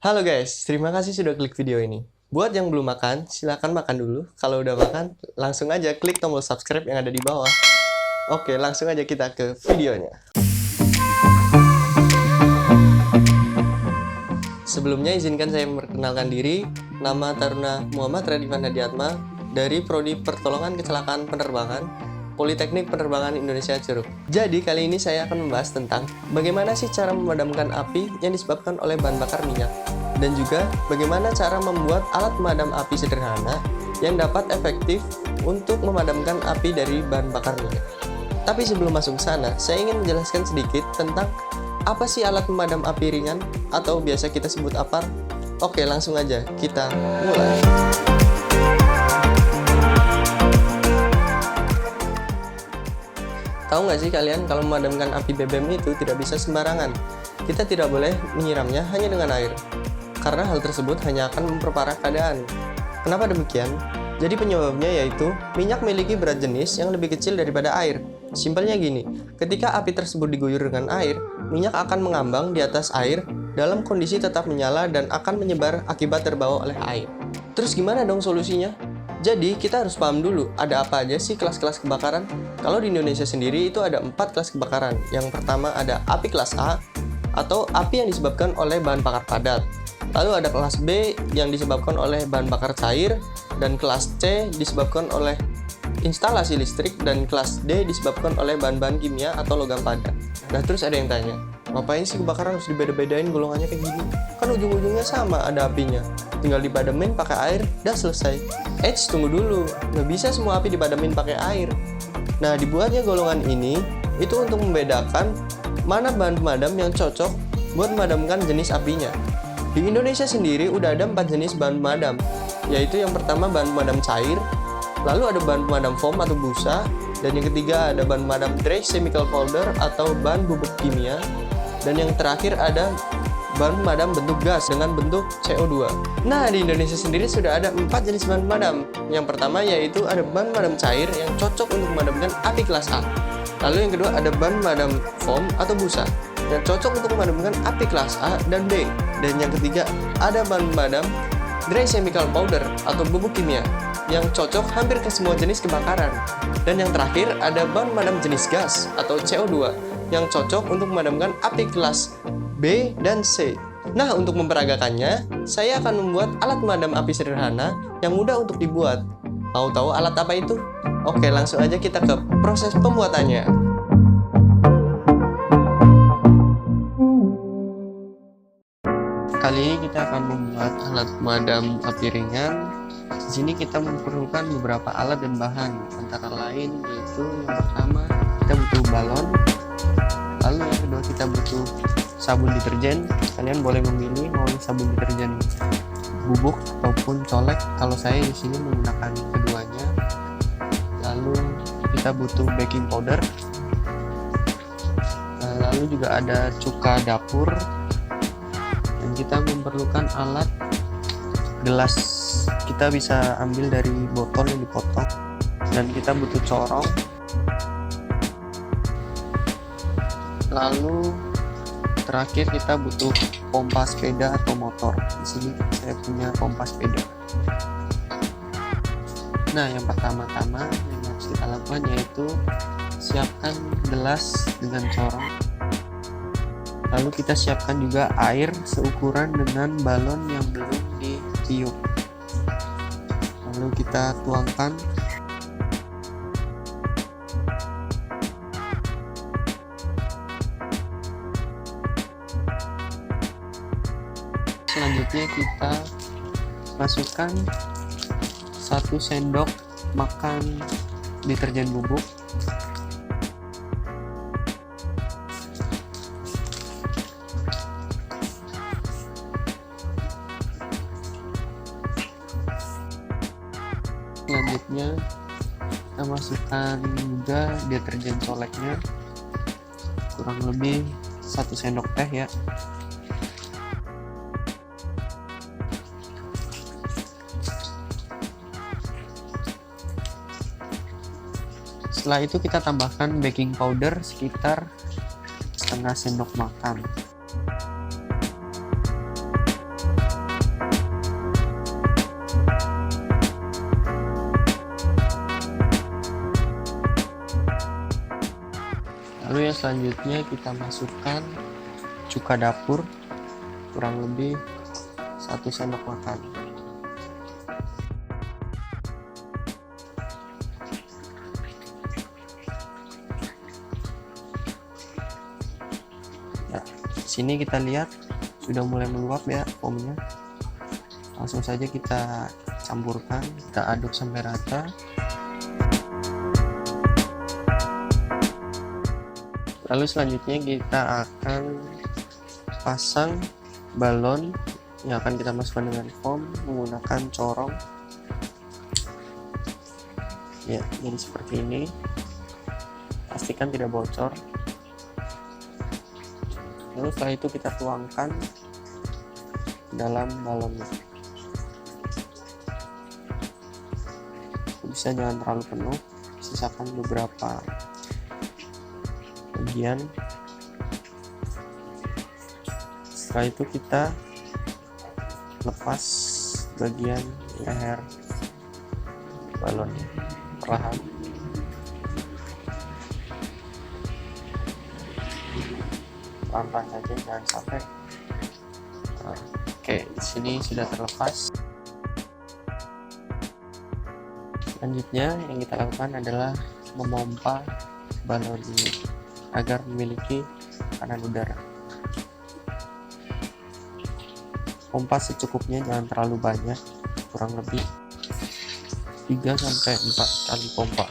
Halo guys, terima kasih sudah klik video ini. Buat yang belum makan, silahkan makan dulu. Kalau udah makan, langsung aja klik tombol subscribe yang ada di bawah. Oke, langsung aja kita ke videonya. Sebelumnya izinkan saya memperkenalkan diri. Nama Taruna Muhammad Radivan Hadiatma dari Prodi Pertolongan Kecelakaan Penerbangan Politeknik Penerbangan Indonesia Curug. Jadi kali ini saya akan membahas tentang bagaimana sih cara memadamkan api yang disebabkan oleh bahan bakar minyak, dan juga bagaimana cara membuat alat pemadam api sederhana yang dapat efektif untuk memadamkan api dari bahan bakar minyak. Tapi sebelum masuk ke sana, saya ingin menjelaskan sedikit tentang apa sih alat pemadam api ringan atau biasa kita sebut APAR. Oke, langsung aja kita mulai. Tahu nggak sih kalian kalau memadamkan api BBM itu tidak bisa sembarangan. Kita tidak boleh menyiramnya hanya dengan air, karena hal tersebut hanya akan memperparah keadaan. Kenapa demikian? Jadi penyebabnya yaitu minyak memiliki berat jenis yang lebih kecil daripada air. Simpelnya gini, ketika api tersebut diguyur dengan air, minyak akan mengambang di atas air dalam kondisi tetap menyala dan akan menyebar akibat terbawa oleh air. Terus gimana dong solusinya? Jadi kita harus paham dulu ada apa aja sih kelas-kelas kebakaran. Kalau di Indonesia sendiri itu ada 4 kelas kebakaran. Yang pertama ada api kelas A atau api yang disebabkan oleh bahan bakar padat. Lalu ada kelas B yang disebabkan oleh bahan bakar cair, dan kelas C disebabkan oleh instalasi listrik, dan kelas D disebabkan oleh bahan-bahan kimia atau logam padat. Nah terus ada yang tanya, ngapain sih kebakaran harus dibeda-bedain golongannya kayak gini? Kan ujung-ujungnya sama ada apinya. Tinggal dipademin pakai air, udah selesai. Tunggu dulu, nggak bisa semua api dipademin pakai air. Nah, dibuatnya golongan ini itu untuk membedakan mana bahan pemadam yang cocok buat memadamkan jenis apinya. Di Indonesia sendiri udah ada 4 jenis bahan pemadam, yaitu yang pertama bahan pemadam cair, lalu ada bahan pemadam foam atau busa, dan yang ketiga ada bahan pemadam dry chemical powder atau bahan bubuk kimia, dan yang terakhir ada bahan pemadam bentuk gas dengan bentuk CO2. Nah, di Indonesia sendiri sudah ada 4 jenis bahan pemadam. Yang pertama yaitu ada bahan pemadam cair yang cocok untuk memadamkan api kelas A. Lalu yang kedua ada bahan pemadam foam atau busa yang cocok untuk memadamkan api kelas A dan B. Dan yang ketiga ada bahan pemadam dry chemical powder atau bubuk kimia yang cocok hampir ke semua jenis kebakaran. Dan yang terakhir ada bahan pemadam jenis gas atau CO2 yang cocok untuk memadamkan api kelas B dan C. Nah, untuk memperagakannya, saya akan membuat alat pemadam api sederhana yang mudah untuk dibuat. Mau tahu alat apa itu? Oke, langsung aja kita ke proses pembuatannya. Kali ini kita akan membuat alat pemadam api ringan. Di sini kita memerlukan beberapa alat dan bahan, antara lain yaitu yang pertama kita butuh balon, lalu yang kedua kita butuh sabun deterjen. Kalian boleh memilih mau sabun deterjen bubuk ataupun colek. Kalau saya di sini menggunakan keduanya. Lalu kita butuh baking powder. Lalu juga ada cuka dapur. Dan kita memerlukan alat gelas. Kita bisa ambil dari botol yang dipotong. Dan kita butuh corong. Lalu terakhir kita butuh pompa sepeda atau motor. Di sini saya punya pompa sepeda. Nah, yang pertama-tama yang harus kita lakukan yaitu siapkan gelas dengan corong. Lalu kita siapkan juga air seukuran dengan balon yang belum ditiup. Lalu kita tuangkan. Selanjutnya kita masukkan 1 sendok makan deterjen bubuk. Selanjutnya kita masukkan juga deterjen coleknya, kurang lebih 1 sendok teh ya. Setelah itu kita tambahkan baking powder sekitar setengah sendok makan. Lalu yang selanjutnya kita masukkan cuka dapur kurang lebih 1 sendok makan. Nah, di sini kita lihat sudah mulai meluap ya foamnya. Langsung saja kita campurkan, kita aduk sampai rata. Lalu selanjutnya kita akan pasang balon yang akan kita masukkan dengan foam menggunakan corong. Ya, jadi seperti ini. Pastikan tidak bocor. Lalu setelah itu kita tuangkan dalam balonnya. Bisa jangan terlalu penuh, sisakan beberapa bagian. Setelah itu kita lepas bagian leher balonnya perlahan. Pelan-pelan saja, jangan sampai. Oke, di sini sudah terlepas. Selanjutnya yang kita lakukan adalah memompa balon ini agar memiliki tekanan udara. Pompa secukupnya, jangan terlalu banyak, kurang lebih 3-4 kali pompa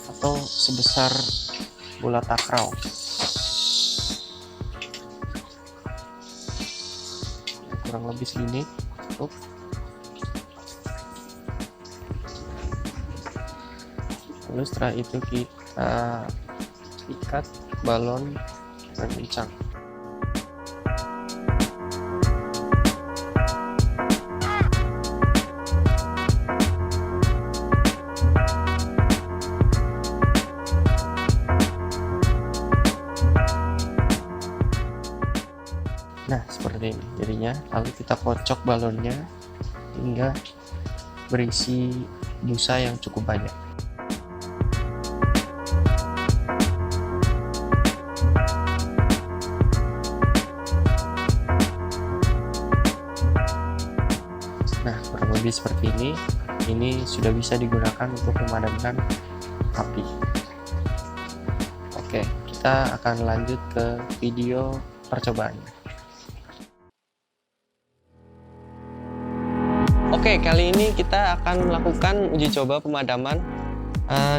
atau sebesar bola takraw. Kurang lebih segini cukup. Lalu setelah itu kita ikat balon dan kencang. Nah, seperti ini jadinya. Lalu kita kocok balonnya hingga berisi busa yang cukup banyak. Nah, kurang lebih seperti ini. Ini sudah bisa digunakan untuk memadamkan api. Oke, kita akan lanjut ke video percobaannya. Oke, kali ini kita akan melakukan uji coba pemadaman.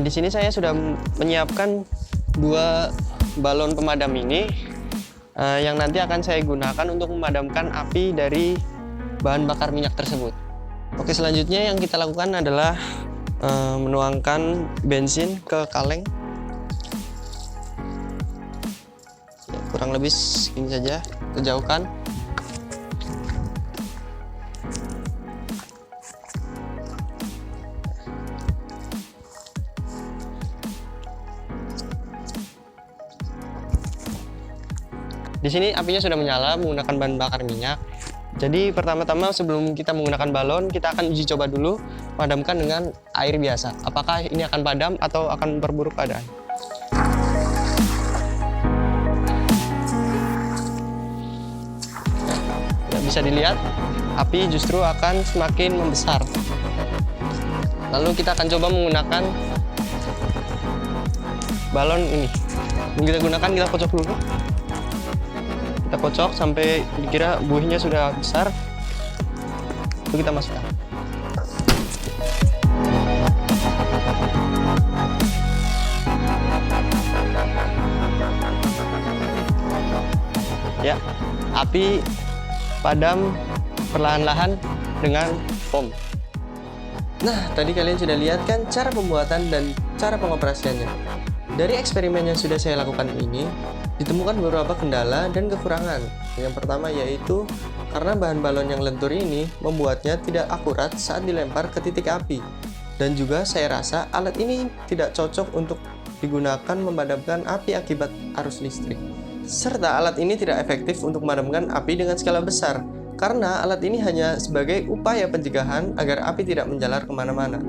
Di sini saya sudah menyiapkan 2 balon pemadam ini yang nanti akan saya gunakan untuk memadamkan api dari bahan bakar minyak tersebut. Oke, selanjutnya yang kita lakukan adalah menuangkan bensin ke kaleng. Ya, kurang lebih segini saja, kita jauhkan. Di sini apinya sudah menyala menggunakan bahan bakar minyak. Jadi pertama-tama sebelum kita menggunakan balon, kita akan uji coba dulu padamkan dengan air biasa. Apakah ini akan padam atau akan memperburuk keadaan? Ya, bisa dilihat api justru akan semakin membesar. Lalu kita akan coba menggunakan balon ini. Kita gunakan, kita kocok dulu. Kita kocok sampai dikira buihnya sudah besar, itu kita masukkan. api padam perlahan-lahan dengan bom. Nah, tadi kalian sudah lihat kan cara pembuatan dan cara pengoperasiannya. Dari eksperimen yang sudah saya lakukan ini, ditemukan beberapa kendala dan kekurangan. Yang pertama yaitu karena bahan balon yang lentur ini membuatnya tidak akurat saat dilempar ke titik api. Dan juga saya rasa alat ini tidak cocok untuk digunakan memadamkan api akibat arus listrik. Serta alat ini tidak efektif untuk memadamkan api dengan skala besar, karena alat ini hanya sebagai upaya pencegahan agar api tidak menjalar kemana-mana.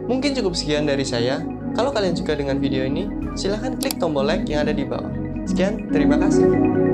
Mungkin cukup sekian dari saya. Kalau kalian suka dengan video ini, silahkan klik tombol like yang ada di bawah. Sekian, terima kasih.